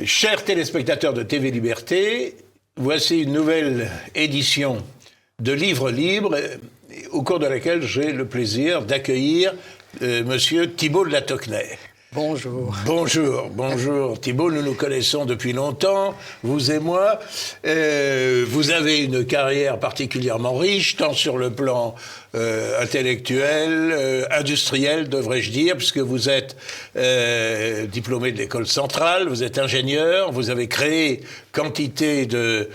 Chers téléspectateurs de TV Liberté, voici une nouvelle édition de Livre Libre, au cours de laquelle j'ai le plaisir d'accueillir Monsieur Thibault de la Tocquenay. Bonjour. Bonjour Thibault, nous nous connaissons depuis longtemps, vous et moi. Vous avez une carrière particulièrement riche, tant sur le plan intellectuel, industriel, devrais-je dire, puisque vous êtes diplômé de l'école centrale, vous êtes ingénieur, vous avez créé quantité de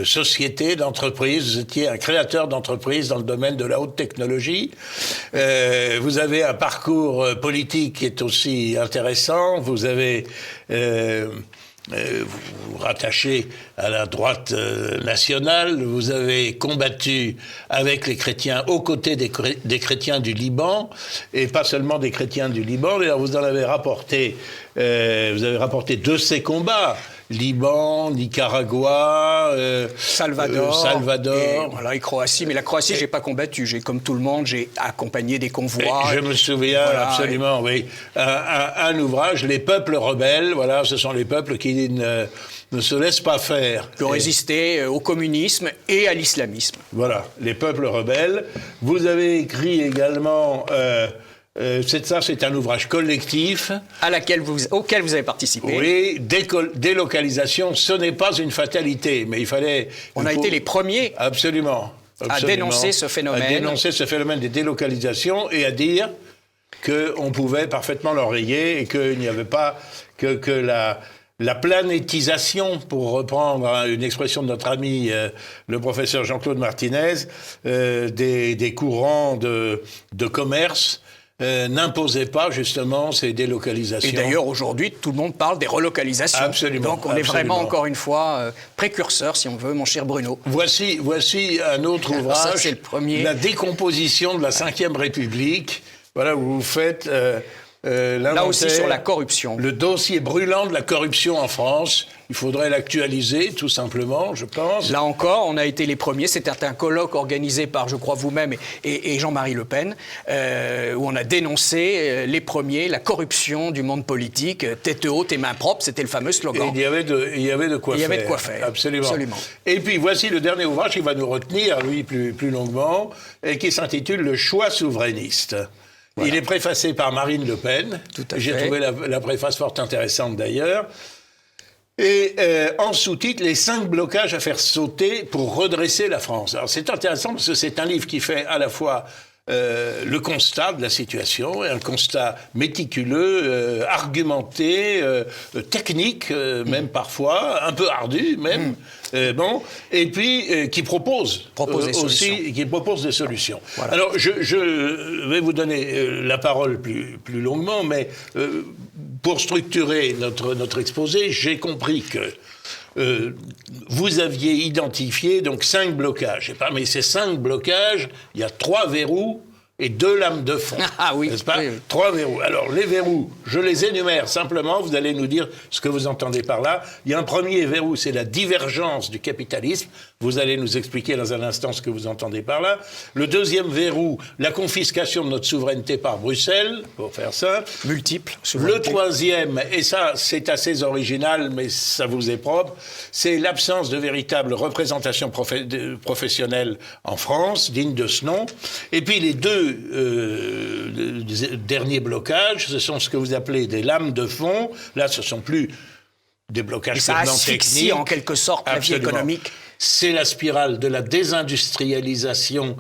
sociétés, d'entreprises, vous étiez un créateur d'entreprises dans le domaine de la haute technologie. Vous avez un parcours politique qui est aussi intéressant, vous avez... vous vous rattachez à la droite nationale, vous avez combattu avec les chrétiens, aux côtés des chrétiens du Liban, et pas seulement des chrétiens du Liban. D'ailleurs, vous en avez rapporté, vous avez rapporté de ces combats. Liban, Nicaragua, Salvador. Et Croatie. Mais la Croatie, j'ai pas combattu. J'ai, comme tout le monde, j'ai accompagné des convois. Je me souviens, voilà, absolument, oui. Un ouvrage, Les peuples rebelles, voilà, ce sont les peuples qui ne se laissent pas faire. Qui ont résisté au communisme et à l'islamisme. Voilà, les peuples rebelles. Vous avez écrit également... c'est un ouvrage collectif. Auquel vous avez participé. Oui, délocalisation, ce n'est pas une fatalité, mais il fallait... On a été les premiers absolument, à dénoncer ce phénomène. À dénoncer ce phénomène des délocalisations et à dire qu'on pouvait parfaitement l'enrayer et qu'il n'y avait pas que la planétisation, pour reprendre une expression de notre ami le professeur Jean-Claude Martinez, des courants de commerce n'imposait pas justement ces délocalisations. Et d'ailleurs, aujourd'hui, tout le monde parle des relocalisations. Absolument. Donc on est vraiment, encore une fois, précurseur, si on veut, mon cher Bruno. Voici un autre ouvrage, ça, c'est le premier. La décomposition de la Ve République, voilà, où vous faites là aussi sur la corruption. Le dossier brûlant de la corruption en France. Il faudrait l'actualiser, tout simplement, je pense. Là encore, on a été les premiers. C'était un colloque organisé par, je crois, vous-même et Jean-Marie Le Pen, où on a dénoncé les premiers la corruption du monde politique. Tête haute et main propre, c'était le fameux slogan. Et il y avait de quoi faire. Absolument. Et puis, voici le dernier ouvrage qui va nous retenir, lui, plus longuement, et qui s'intitule « Le choix souverainiste ». Voilà. Il est préfacé par Marine Le Pen. Tout à fait. J'ai trouvé la préface fort intéressante d'ailleurs. Et en sous-titre, les 5 blocages à faire sauter pour redresser la France. Alors c'est intéressant parce que c'est un livre qui fait à la fois le constat de la situation, et un constat méticuleux, argumenté, technique, même parfois, un peu ardu même, et puis qui propose des solutions. Voilà. Alors je vais vous donner la parole plus longuement, mais pour structurer notre exposé, j'ai compris que vous aviez identifié donc 5 blocages. Et parmi ces 5 blocages, il y a 3 verrous et 2 lames de fond. Ah oui. N'est-ce pas ? Oui. 3 verrous. Alors, les verrous, je les énumère simplement, vous allez nous dire ce que vous entendez par là. Il y a un premier verrou, c'est la divergence du capitalisme. Vous allez nous expliquer dans un instant ce que vous entendez par là. Le deuxième verrou, la confiscation de notre souveraineté par Bruxelles, pour faire simple. Multiple. Le troisième, et ça c'est assez original, mais ça vous est propre, c'est l'absence de véritable représentation professionnelle en France, digne de ce nom. Et puis les 2 derniers blocages, ce sont ce que vous appelez des lames de fond. Là, ce sont plus des blocages purement techniques. Ça asphyxie en quelque sorte la vie économique. C'est la spirale de la désindustrialisation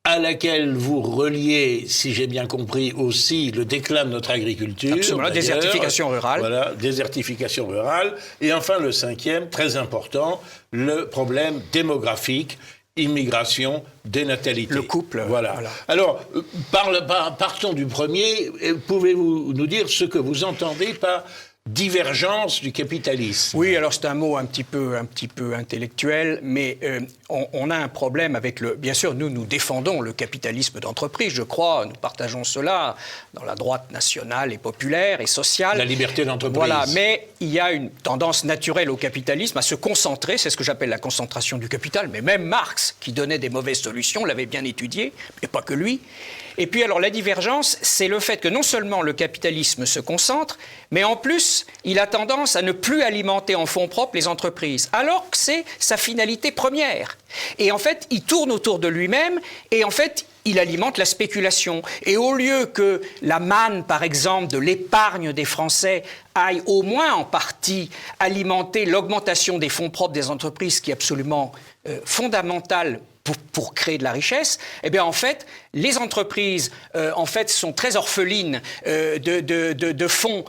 à laquelle vous reliez, si j'ai bien compris, aussi le déclin de notre agriculture. Absolument, la désertification rurale. Voilà, désertification rurale. Et enfin, le 5e, très important, le problème démographique, immigration, dénatalité. Le couple. Voilà. Alors, partons du premier. Pouvez-vous nous dire ce que vous entendez par divergence du capitalisme? Oui, alors c'est un mot un petit peu intellectuel, mais on a un problème avec bien sûr, nous défendons le capitalisme d'entreprise, je crois, nous partageons cela dans la droite nationale et populaire et sociale. La liberté d'entreprise. Voilà, mais il y a une tendance naturelle au capitalisme à se concentrer, c'est ce que j'appelle la concentration du capital, mais même Marx, qui donnait des mauvaises solutions, l'avait bien étudié, et pas que lui. Et puis alors la divergence, c'est le fait que non seulement le capitalisme se concentre, mais en plus plus, il a tendance à ne plus alimenter en fonds propres les entreprises, alors que c'est sa finalité première. Et en fait, il tourne autour de lui-même et en fait, il alimente la spéculation. Et au lieu que la manne, par exemple, de l'épargne des Français aille au moins en partie alimenter l'augmentation des fonds propres des entreprises, qui est absolument fondamentale pour créer de la richesse, eh bien en fait, les entreprises en fait sont très orphelines de fonds,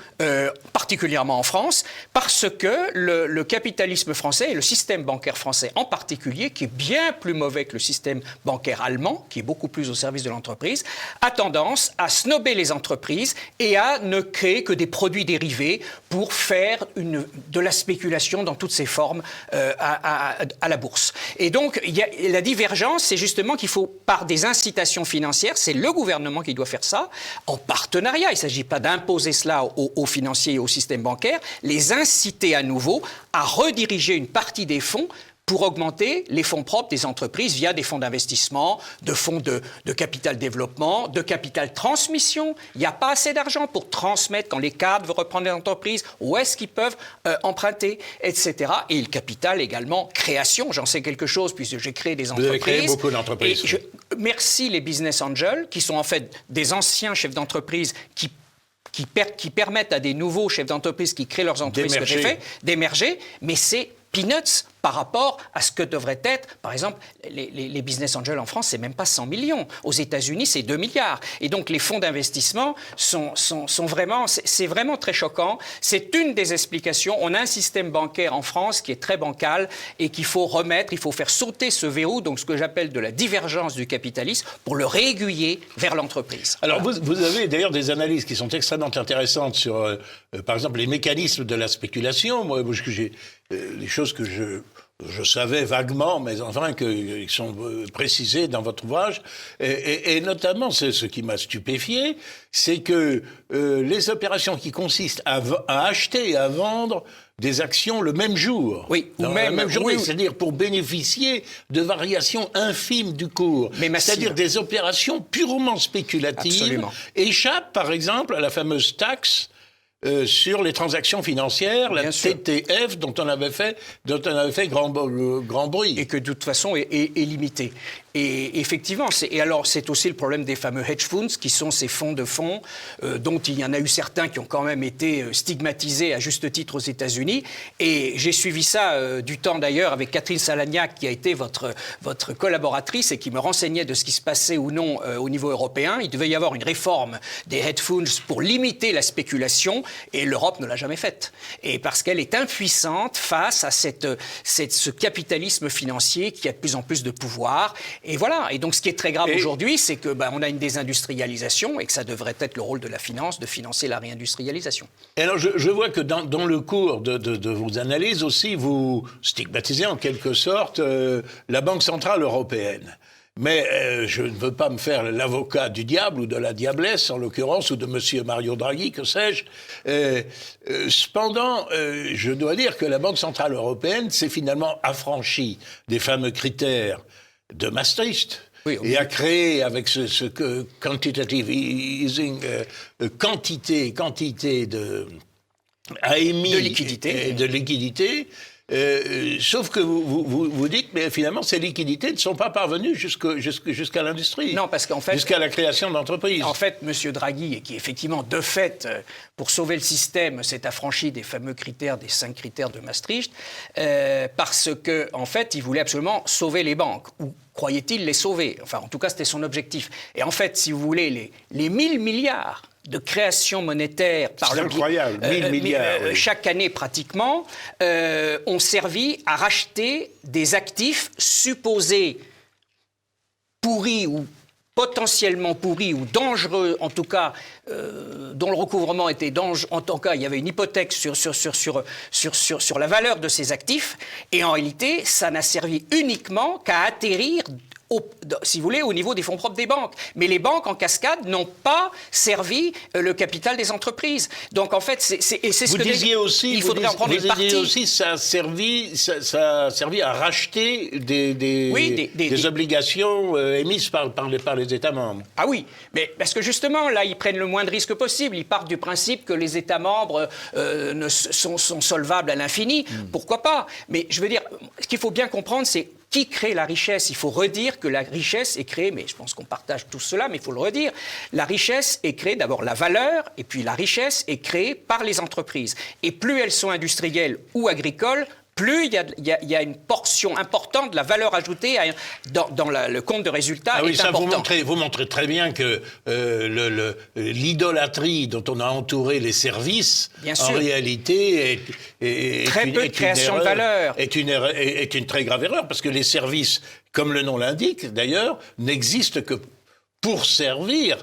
particulièrement en France, parce que le capitalisme français et le système bancaire français en particulier, qui est bien plus mauvais que le système bancaire allemand, qui est beaucoup plus au service de l'entreprise, a tendance à snobber les entreprises et à ne créer que des produits dérivés pour faire de la spéculation dans toutes ses formes à la bourse. Et donc, la divergence, c'est justement qu'il faut, par des incitations financières, c'est le gouvernement qui doit faire ça, en partenariat. Il ne s'agit pas d'imposer cela aux financiers et au système bancaire, les inciter à nouveau à rediriger une partie des fonds pour augmenter les fonds propres des entreprises via des fonds d'investissement, de fonds de capital développement, de capital transmission. Il n'y a pas assez d'argent pour transmettre quand les cadres veulent reprendre les entreprises, où est-ce qu'ils peuvent emprunter, etc. Et le capital également, création, j'en sais quelque chose puisque j'ai créé des entreprises. Vous avez créé beaucoup d'entreprises. Et merci les business angels, qui sont en fait des anciens chefs d'entreprise qui permettent à des nouveaux chefs d'entreprise qui créent leurs entreprises d'émerger, mais c'est peanuts par rapport à ce que devrait être, par exemple, les business angels en France, c'est même pas 100 millions. Aux États-Unis, c'est 2 milliards. Et donc, les fonds d'investissement sont vraiment, c'est vraiment très choquant. C'est une des explications. On a un système bancaire en France qui est très bancal et qu'il faut remettre, il faut faire sauter ce verrou, donc ce que j'appelle de la divergence du capitalisme, pour le réaiguiller vers l'entreprise. Alors, voilà. vous avez d'ailleurs des analyses qui sont extrêmement intéressantes sur, par exemple, les mécanismes de la spéculation. Moi, j'ai les choses que je savais vaguement, mais enfin qui sont précisées dans votre ouvrage, et notamment ce qui m'a stupéfié, c'est que les opérations qui consistent à acheter et à vendre des actions le même jour, ou même journée, c'est-à-dire pour bénéficier de variations infimes du cours, c'est-à-dire des opérations purement spéculatives, absolument, échappent par exemple à la fameuse taxe sur les transactions financières, la TTF, dont on avait fait grand bruit. Et que de toute façon est limitée. Et effectivement, c'est aussi le problème des fameux hedge funds, qui sont ces fonds de fonds, dont il y en a eu certains qui ont quand même été stigmatisés à juste titre aux États-Unis. Et j'ai suivi ça du temps d'ailleurs avec Catherine Salagnac, qui a été votre collaboratrice et qui me renseignait de ce qui se passait ou non au niveau européen. Il devait y avoir une réforme des hedge funds pour limiter la spéculation, et l'Europe ne l'a jamais faite. Et parce qu'elle est impuissante face à ce capitalisme financier qui a de plus en plus de pouvoir. Et voilà. Et donc, ce qui est très grave aujourd'hui, c'est que on a une désindustrialisation et que ça devrait être le rôle de la finance de financer la réindustrialisation. Et alors, je vois que dans le cours de vos analyses aussi, vous stigmatisez en quelque sorte la Banque centrale européenne. Mais je ne veux pas me faire l'avocat du diable ou de la diablesse, en l'occurrence, ou de M. Mario Draghi, que sais-je. Cependant, je dois dire que la Banque centrale européenne s'est finalement affranchie des fameux critères de Maastricht. Et a créé avec ce quantitative easing, quantité a émis de liquidité. Sauf que vous dites, mais finalement, ces liquidités ne sont pas parvenues jusqu'à l'industrie. Non, parce qu'en fait, jusqu'à la création d'entreprises. En fait, M. Draghi, qui effectivement, de fait, pour sauver le système, s'est affranchi des fameux critères, des 5 critères de Maastricht, parce que, en fait, il voulait absolument sauver les banques. Ou croyait-il les sauver? Enfin, en tout cas, c'était son objectif. Et en fait, si vous voulez, les 1000 milliards de création monétaire par c'est incroyable, 1000 milliards, chaque année pratiquement, ont servi à racheter des actifs supposés pourris ou potentiellement pourris ou dangereux, en tout cas, dont le recouvrement était dangereux. En tout cas, il y avait une hypothèque sur la valeur de ces actifs. Et en réalité, ça n'a servi uniquement qu'à atterrir si vous voulez, au niveau des fonds propres des banques. Mais les banques, en cascade, n'ont pas servi le capital des entreprises. Donc, en fait, c'est ce que disiez aussi, il faudrait en prendre une partie. Vous disiez aussi ça a servi à racheter des obligations émises par les États membres. Ah oui, mais parce que justement, là, ils prennent le moins de risques possible. Ils partent du principe que les États membres sont solvables à l'infini. Pourquoi pas? Mais je veux dire, ce qu'il faut bien comprendre, c'est qui crée la richesse. Il faut redire que la richesse est créée, mais je pense qu'on partage tout cela, mais il faut le redire. La richesse est créée, d'abord la valeur, et puis la richesse est créée par les entreprises. Et plus elles sont industrielles ou agricoles, plus il y a une portion importante de la valeur ajoutée dans le compte de résultat est important. Vous montrez très bien que l'idolâtrie dont on a entouré les services, en réalité, très peu de création de valeur. Est une très grave erreur, parce que les services, comme le nom l'indique d'ailleurs, n'existent que pour servir.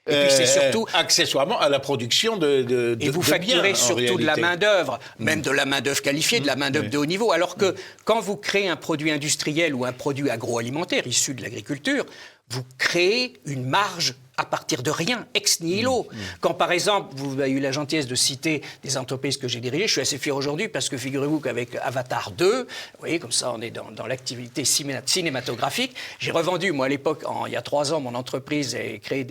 Et puis c'est surtout accessoirement à la production de et vous facturez surtout de la main-d'œuvre, même de la main-d'œuvre qualifiée, de la main-d'œuvre de haut niveau. Alors que quand vous créez un produit industriel ou un produit agroalimentaire issu de l'agriculture, vous créez une marge à partir de rien, ex nihilo. Quand, par exemple, vous avez eu la gentillesse de citer des entreprises que j'ai dirigées, je suis assez fier aujourd'hui parce que figurez-vous qu'avec Avatar 2, vous voyez, comme ça on est dans l'activité cinématographique, j'ai revendu, moi à l'époque, il y a 3 ans, mon entreprise a créé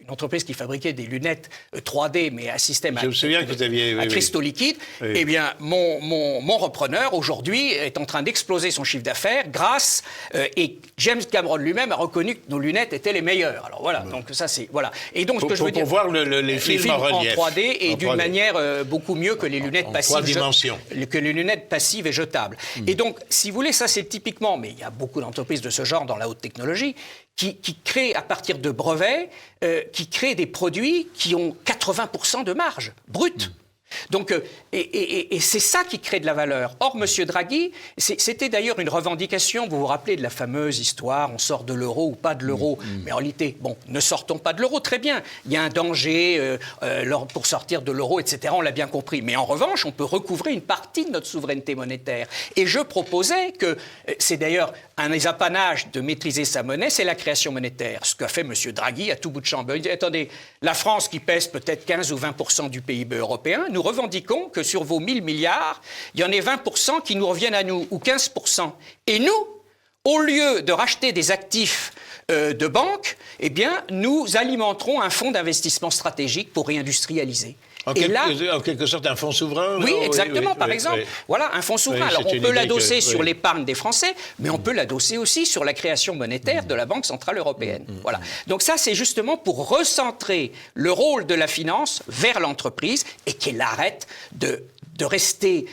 une entreprise qui fabriquait des lunettes 3D, mais à système à cristaux liquides. Oui. Eh bien, mon repreneur, aujourd'hui, est en train d'exploser son chiffre d'affaires grâce... et James Cameron lui-même a reconnu que nos lunettes étaient les meilleures. Alors voilà, donc ça c'est... Voilà. Et donc, ce que je veux dire... Pour voir les films en relief. En 3D et d'une manière beaucoup mieux que les lunettes passives. 3 dimensions. Que les lunettes passives et jetables. Et donc, si vous voulez, ça c'est typiquement... Mais il y a beaucoup d'entreprises de ce genre dans la haute technologie qui créent à partir de brevets, qui créent des produits qui ont 80% de marge brute. Donc, et c'est ça qui crée de la valeur. Or, M. Draghi, c'était d'ailleurs une revendication, vous vous rappelez de la fameuse histoire, on sort de l'euro ou pas de l'euro. Mais en réalité, bon, ne sortons pas de l'euro, très bien. Il y a un danger pour sortir de l'euro, etc., on l'a bien compris. Mais en revanche, on peut recouvrer une partie de notre souveraineté monétaire. Et je proposais que, c'est d'ailleurs un des apanages de maîtriser sa monnaie, c'est la création monétaire. Ce qu'a fait M. Draghi à tout bout de champ. Il dit, attendez, la France qui pèse peut-être 15 ou 20% du PIB européen, nous revendiquons que sur vos 1000 milliards, il y en ait 20% qui nous reviennent à nous, ou 15%. Et nous, au lieu de racheter des actifs de banque, eh bien, nous alimenterons un fonds d'investissement stratégique pour réindustrialiser. En quelque sorte, un fonds souverain. Oui, exactement, par exemple. Oui. Voilà, un fonds souverain. Alors, on peut l'adosser sur l'épargne des Français, mais on peut l'adosser aussi sur la création monétaire de la Banque Centrale Européenne. Voilà. Donc ça, c'est justement pour recentrer le rôle de la finance vers l'entreprise et qu'elle arrête de rester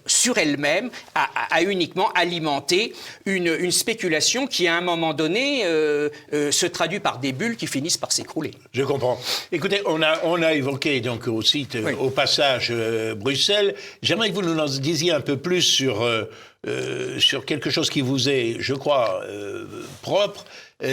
sur elle-même à uniquement alimenter une spéculation qui, à un moment donné, se traduit par des bulles qui finissent par s'écrouler. Je comprends. Écoutez, on a évoqué donc aussi au passage Bruxelles. J'aimerais que vous nous en disiez un peu plus sur quelque chose qui vous est, je crois, propre.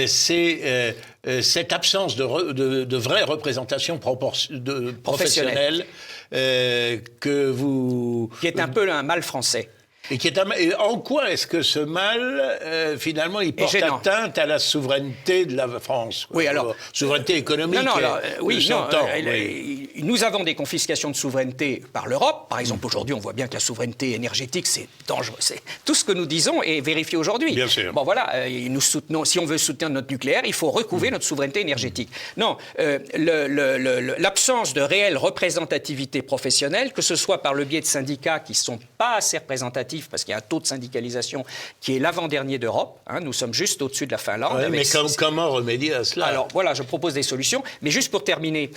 C'est cette absence de vraie représentation professionnelle que vous... Qui est un peu un mal français. Et en quoi est-ce que ce mal, finalement, il porte atteinte à la souveraineté de la France? Oui, alors... souveraineté économique. Nous avons des confiscations de souveraineté par l'Europe. Par exemple, aujourd'hui, on voit bien que la souveraineté énergétique, c'est dangereux. Tout ce que nous disons est vérifié aujourd'hui. Bien sûr. Bon, voilà, nous soutenons, si on veut soutenir notre nucléaire, il faut recouvrer notre souveraineté énergétique. Non, l'absence de réelle représentativité professionnelle, que ce soit par le biais de syndicats qui ne sont pas assez représentatifs, parce qu'il y a un taux de syndicalisation qui est l'avant-dernier d'Europe. Hein, nous sommes juste au-dessus de la Finlande. Ouais, mais comment remédier à cela? Alors voilà, je propose des solutions. Mais juste pour terminer,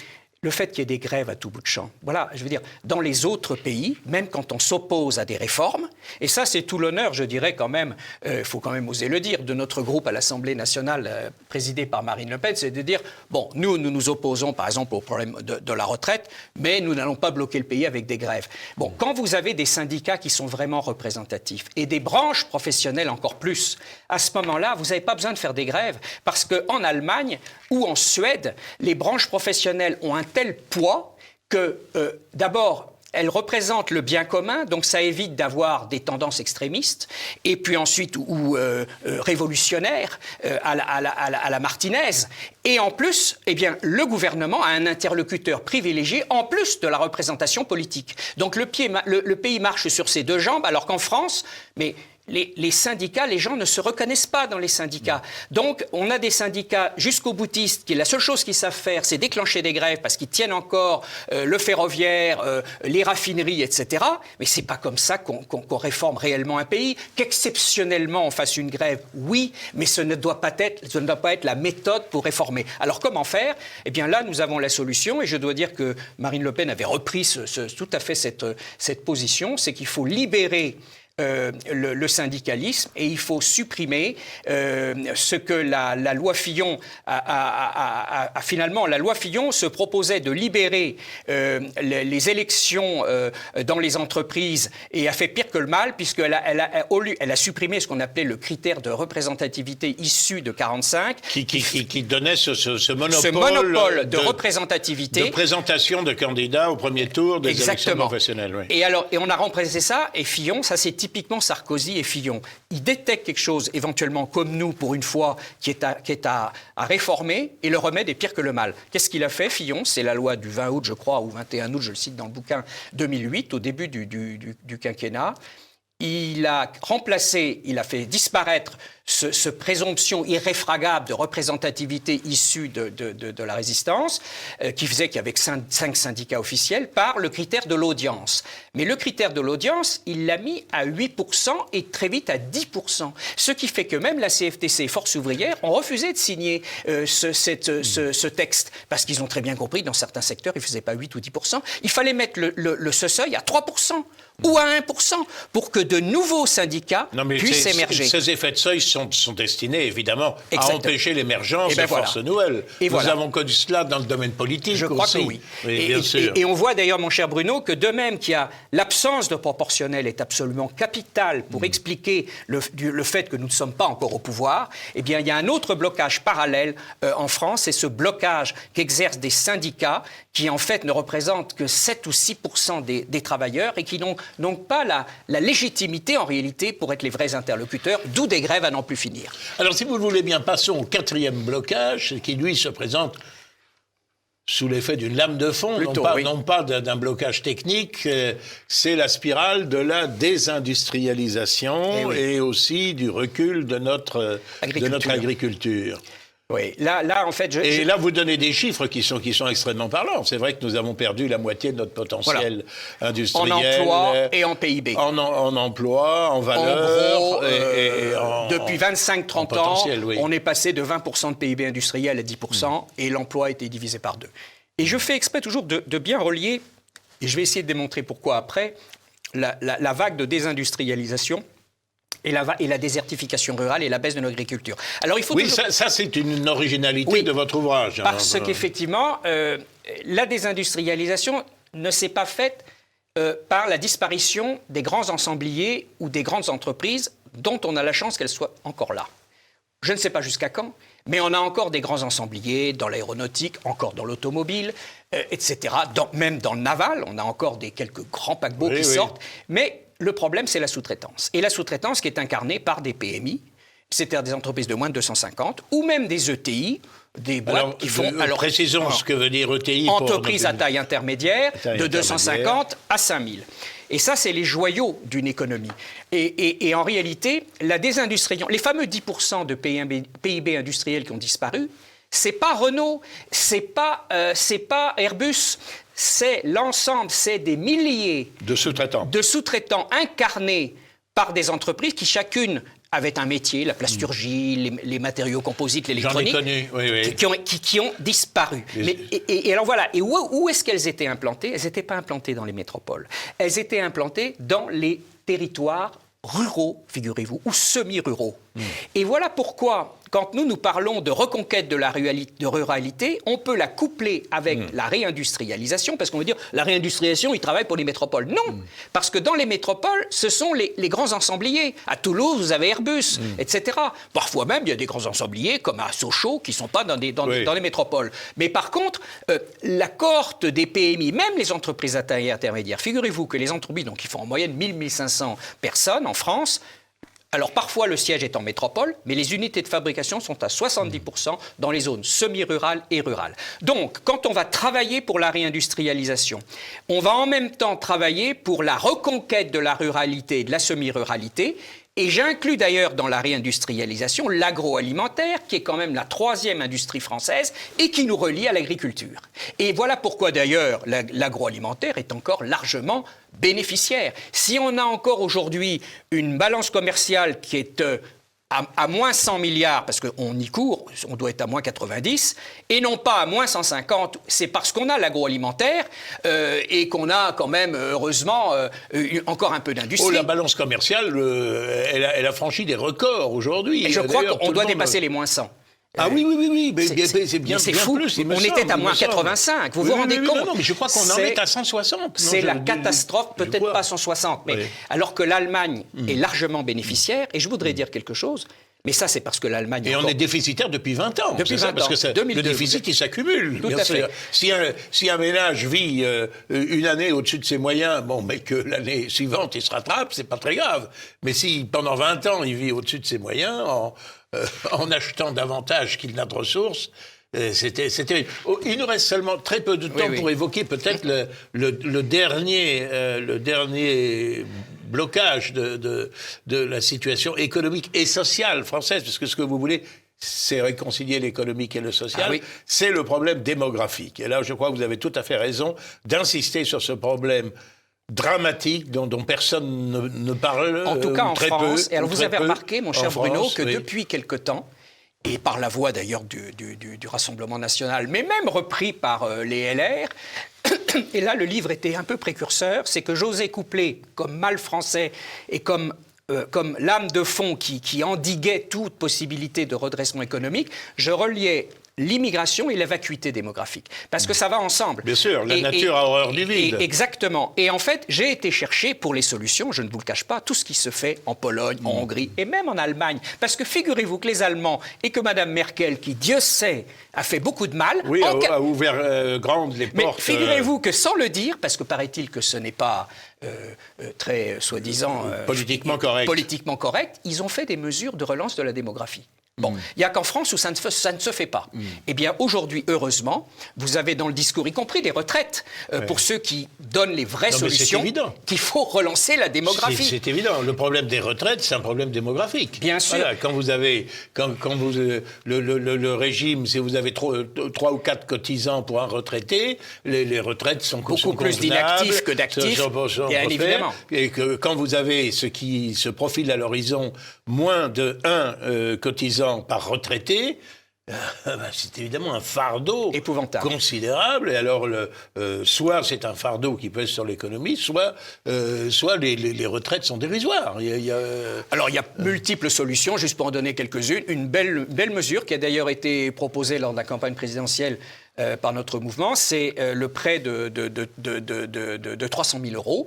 le fait qu'il y ait des grèves à tout bout de champ, voilà, je veux dire, dans les autres pays, même quand on s'oppose à des réformes, et ça c'est tout l'honneur, je dirais quand même, il faut quand même oser le dire, de notre groupe à l'Assemblée nationale présidé par Marine Le Pen, c'est de dire, bon, nous nous opposons par exemple au problème de la retraite, mais nous n'allons pas bloquer le pays avec des grèves. Bon, quand vous avez des syndicats qui sont vraiment représentatifs, et des branches professionnelles encore plus, à ce moment-là, vous n'avez pas besoin de faire des grèves, parce qu'en Allemagne ou en Suède, les branches professionnelles ont un tel poids que, d'abord, elle représente le bien commun, donc ça évite d'avoir des tendances extrémistes, et puis ensuite ou révolutionnaires à la Martinez. Et en plus, eh bien, le gouvernement a un interlocuteur privilégié en plus de la représentation politique. Donc le pays marche sur ses deux jambes, alors qu'en France, mais les syndicats, les gens ne se reconnaissent pas dans les syndicats. Donc, on a des syndicats jusqu'aux boutistes qui, la seule chose qu'ils savent faire, c'est déclencher des grèves parce qu'ils tiennent encore le ferroviaire, les raffineries, etc. Mais c'est pas comme ça qu'on réforme réellement un pays. Qu'exceptionnellement on fasse une grève, oui, mais ce ne doit pas être la méthode pour réformer. Alors, comment faire ? Eh bien, là, nous avons la solution, et je dois dire que Marine Le Pen avait repris tout à fait cette position, c'est qu'il faut libérer le syndicalisme, et il faut supprimer ce que la loi Fillon finalement, la loi Fillon se proposait de libérer les élections dans les entreprises, et a fait pire que le mal, puisqu'elle a supprimé ce qu'on appelait le critère de représentativité issu de 45, qui donnait ce monopole de représentativité, de présentation de candidats au premier tour des élections professionnelles. Oui. Et on a remplacé ça, et Fillon, ça c'est typiquement Sarkozy et Fillon. Ils détectent quelque chose, éventuellement comme nous, pour une fois, qui est à réformer, et le remède est pire que le mal. Qu'est-ce qu'il a fait, Fillon ? C'est la loi du 20 août, je crois, ou 21 août, je le cite dans le bouquin, 2008, au début du quinquennat. Il a fait disparaître ce présomption irréfragable de représentativité issue de la résistance, qui faisait qu'il y avait 5 syndicats officiels, par le critère de l'audience. Mais le critère de l'audience, il l'a mis à 8% et très vite à 10%. Ce qui fait que même la CFTC et Force ouvrière ont refusé de signer ce texte, parce qu'ils ont très bien compris que dans certains secteurs, ils ne faisaient pas 8 ou 10%. Il fallait mettre ce seuil à 3% ou à 1% pour que de nouveaux syndicats puissent émerger. Ces effets de seuil sont destinés, évidemment, à empêcher l'émergence de forces nouvelles. Nous avons connu cela dans le domaine politique. Je crois que oui. Bien sûr. Et on voit d'ailleurs, mon cher Bruno, que de même qu'il y a l'absence de proportionnel est absolument capitale pour expliquer le fait que nous ne sommes pas encore au pouvoir, eh bien, il y a un autre blocage parallèle en France, c'est ce blocage qu'exercent des syndicats qui, en fait, ne représentent que 7 ou 6% des travailleurs et qui n'ont pas la légitimité, en réalité, pour être les vrais interlocuteurs, d'où des grèves à n'en plus finir. Alors, si vous le voulez bien, passons au 4e blocage, qui, lui, se présente sous l'effet d'une lame de fond, non pas d'un blocage technique, c'est la spirale de la désindustrialisation et aussi du recul de notre agriculture. Oui, là, en fait... Là, vous donnez des chiffres qui sont extrêmement parlants. C'est vrai que nous avons perdu la moitié de notre potentiel industriel. En emploi et en PIB. En emploi, en valeur. En gros, depuis 25-30 ans, on est passé de 20% de PIB industriel à 10%, et l'emploi a été divisé par 2. Et je fais exprès toujours de bien relier, et je vais essayer de démontrer pourquoi après, la vague de désindustrialisation et la désertification rurale et la baisse de notre agriculture. Alors, il faut ça c'est une originalité de votre ouvrage. Parce qu'effectivement, la désindustrialisation ne s'est pas faite par la disparition des grands ensembliers ou des grandes entreprises dont on a la chance qu'elles soient encore là. Je ne sais pas jusqu'à quand, mais on a encore des grands ensembliers dans l'aéronautique, encore dans l'automobile, etc. Même dans le naval, on a encore quelques grands paquebots qui sortent. Mais le problème, c'est la sous-traitance. Et la sous-traitance qui est incarnée par des PMI, c'est-à-dire des entreprises de moins de 250, ou même des ETI, des boîtes qui font... Précisons ce que veut dire ETI. Entreprises à taille intermédiaire, de 250 à 5000. Et ça, c'est les joyaux d'une économie. Et en réalité, la désindustrialisation, les fameux 10% de PIB industriel qui ont disparu, c'est pas Renault, c'est pas Airbus, c'est l'ensemble, c'est des milliers de sous-traitants incarnés par des entreprises qui chacune avait un métier, la plasturgie, les matériaux composites, l'électronique, qui ont disparu. Et alors voilà, et où est-ce qu'elles étaient implantées ? Elles n'étaient pas implantées dans les métropoles. Elles étaient implantées dans les territoires ruraux, figurez-vous, ou semi-ruraux. Et voilà pourquoi, quand nous parlons de reconquête de la ruralité, on peut la coupler avec la réindustrialisation, parce qu'on veut dire, la réindustrialisation, ils travaillent pour les métropoles. Non, parce que dans les métropoles, ce sont les grands ensembliers. À Toulouse, vous avez Airbus, etc. Parfois même, il y a des grands ensembliers, comme à Sochaux, qui ne sont pas dans les métropoles. Mais par contre, la cohorte des PMI, même les entreprises à taille intermédiaire, figurez-vous que les entreprises, donc, qui font en moyenne 1000-1500 personnes en France. Alors parfois le siège est en métropole, mais les unités de fabrication sont à 70% dans les zones semi-rurales et rurales. Donc quand on va travailler pour la réindustrialisation, on va en même temps travailler pour la reconquête de la ruralité et de la semi-ruralité. Et j'inclus d'ailleurs dans la réindustrialisation l'agroalimentaire, qui est quand même la 3e industrie française et qui nous relie à l'agriculture. Et voilà pourquoi d'ailleurs l'agroalimentaire est encore largement bénéficiaire. Si on a encore aujourd'hui une balance commerciale qui est à moins 100 milliards, parce qu'on y court, on doit être à moins 90, et non pas à moins 150, c'est parce qu'on a l'agroalimentaire et qu'on a quand même, heureusement, encore un peu d'industrie. Oh, la balance commerciale, elle a franchi des records aujourd'hui. Et je crois qu'on doit dépasser les moins 100. Ah oui, mais c'est bien fou. Plus. On était à moins 85. Vous vous rendez compte? Non, mais je crois qu'on en est à 160. C'est la catastrophe, peut-être pas 160. Mais alors que l'Allemagne est largement bénéficiaire, et je voudrais dire quelque chose. Mais ça, c'est parce que l'Allemagne... Et on est déficitaire depuis 20 ans. Depuis 20 ans. Parce que 2002, le déficit, il s'accumule. Tout à fait. Si un ménage vit une année au-dessus de ses moyens, mais que l'année suivante, il se rattrape, c'est pas très grave. Mais si pendant 20 ans, il vit au-dessus de ses moyens, en achetant davantage qu'il n'a de ressources, c'était. Il nous reste seulement très peu de temps pour évoquer peut-être le dernier blocage de la situation économique et sociale française, parce que ce que vous voulez, c'est réconcilier l'économique et le social, c'est le problème démographique. Et là, je crois que vous avez tout à fait raison d'insister sur ce problème dramatique dont personne ne parle. En tout cas, en France. Et alors, vous avez remarqué, mon cher Bruno, que depuis quelque temps, et par la voix d'ailleurs du Rassemblement national, mais même repris par les LR, et là le livre était un peu précurseur, c'est que José Couplé, comme mal français et comme lame de fond qui endiguait toute possibilité de redressement économique, je reliais l'immigration et la vacuité démographique. Parce que ça va ensemble. Bien sûr, la nature a horreur du vide. Exactement. Et en fait, j'ai été chercher pour les solutions, je ne vous le cache pas, tout ce qui se fait en Pologne, en Hongrie et même en Allemagne. Parce que figurez-vous que les Allemands et que Mme Merkel, qui, Dieu sait, a fait beaucoup de mal... Oui, a ouvert grandes les portes. Mais figurez-vous que sans le dire, parce que paraît-il que ce n'est pas très, soi-disant... politiquement correct, ils ont fait des mesures de relance de la démographie. Bon, il n'y a qu'en France où ça ne se fait pas. Eh bien, aujourd'hui, heureusement, vous avez dans le discours, y compris des retraites, pour ceux qui donnent les vraies solutions, qu'il faut relancer la démographie. C'est évident. Le problème des retraites, c'est un problème démographique. Bien sûr. Voilà, quand vous avez le régime, si vous avez 3 ou 4 cotisants pour un retraité, les retraites sont beaucoup plus d'inactifs que d'actifs, bien évidemment. Et que quand vous avez ce qui se profile à l'horizon, moins de 1 cotisant par retraité, c'est évidemment un fardeau épouvantable, considérable. Et alors, soit c'est un fardeau qui pèse sur l'économie, soit les retraites sont dérisoires. Alors, il y a multiples solutions, juste pour en donner quelques-unes. Une belle mesure qui a d'ailleurs été proposée lors de la campagne présidentielle par notre mouvement, c'est le prêt de 300 000 euros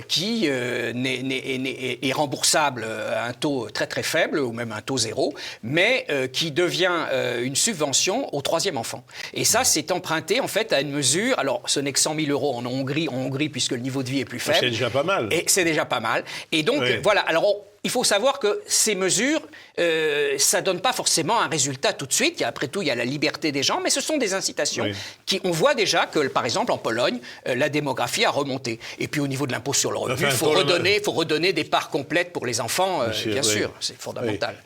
qui est remboursable à un taux très très faible, ou même un taux zéro, mais qui devient une subvention au 3e enfant. Et ça, c'est emprunté en fait à une mesure, alors ce n'est que 100 000 euros en Hongrie puisque le niveau de vie est plus faible. C'est déjà pas mal. Et c'est déjà pas mal. Et donc, voilà, alors... Il faut savoir que ces mesures, ça ne donne pas forcément un résultat tout de suite. Après tout, il y a la liberté des gens, mais ce sont des incitations on voit déjà que, par exemple, en Pologne, la démographie a remonté. Et puis, au niveau de l'impôt sur le revenu, il faut redonner des parts complètes pour les enfants, bien sûr. C'est fondamental.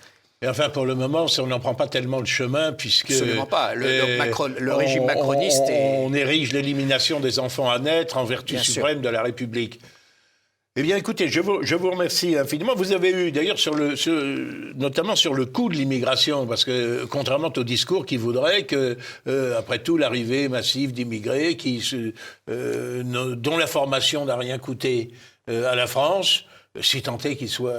Et enfin, pour le moment, on n'en prend pas tellement le chemin, puisque... Absolument pas. Le régime macroniste on érige l'élimination des enfants à naître en vertu suprême de la République. Eh bien, écoutez, je vous remercie infiniment. Vous avez eu, d'ailleurs, notamment sur le coût de l'immigration, parce que, contrairement au discours qui voudrait que, après tout, l'arrivée massive d'immigrés dont la formation n'a rien coûté à la France, si tant est qu'il soit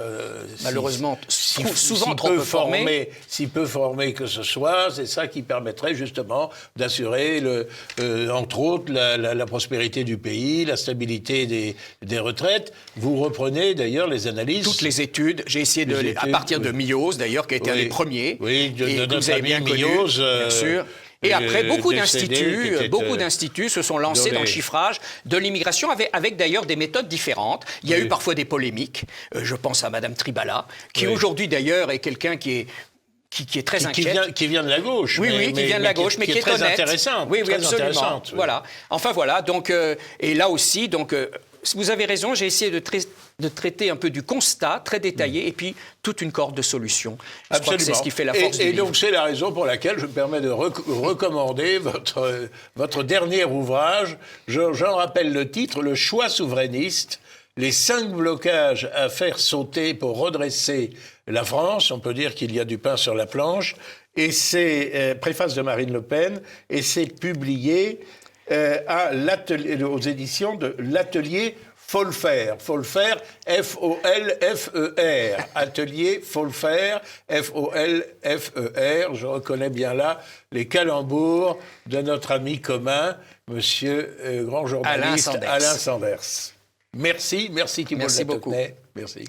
malheureusement souvent trop peu formé. Si peu formé que ce soit, c'est ça qui permettrait justement d'assurer, entre autres, la prospérité du pays, la stabilité des retraites. Vous reprenez d'ailleurs les analyses. Toutes les études, j'ai essayé à partir de Millos, d'ailleurs, qui a été un des premiers. Oui, de notre ami Millos, bien sûr. Et après, beaucoup d'instituts se sont lancés dans le chiffrage de l'immigration avec d'ailleurs des méthodes différentes. Il y a eu parfois des polémiques. Je pense à Madame Tribala, qui aujourd'hui d'ailleurs est quelqu'un qui est très inquiète. Qui vient de la gauche. Oui, qui vient de la gauche, mais qui est très honnête. Intéressante. Oui, très absolument. Intéressante, oui. Voilà. Enfin voilà. Donc, et là aussi, vous avez raison. J'ai essayé de traiter un peu du constat très détaillé et puis toute une corde de solutions. Je crois que c'est ce qui fait la force du livre. Et donc c'est la raison pour laquelle je me permets de recommander votre dernier ouvrage. J'en rappelle le titre, Le choix souverainiste. Les 5 blocages à faire sauter pour redresser la France. On peut dire qu'il y a du pain sur la planche. Et c'est préface de Marine Le Pen. Et c'est publié aux éditions de l'Atelier Folfer. Folfer, F-O-L-F-E-R. Atelier Folfer, F-O-L-F-E-R. Je reconnais bien là les calembours de notre ami commun, monsieur grand journaliste Alain Sanders. Merci Thibault Merci beaucoup. Merci.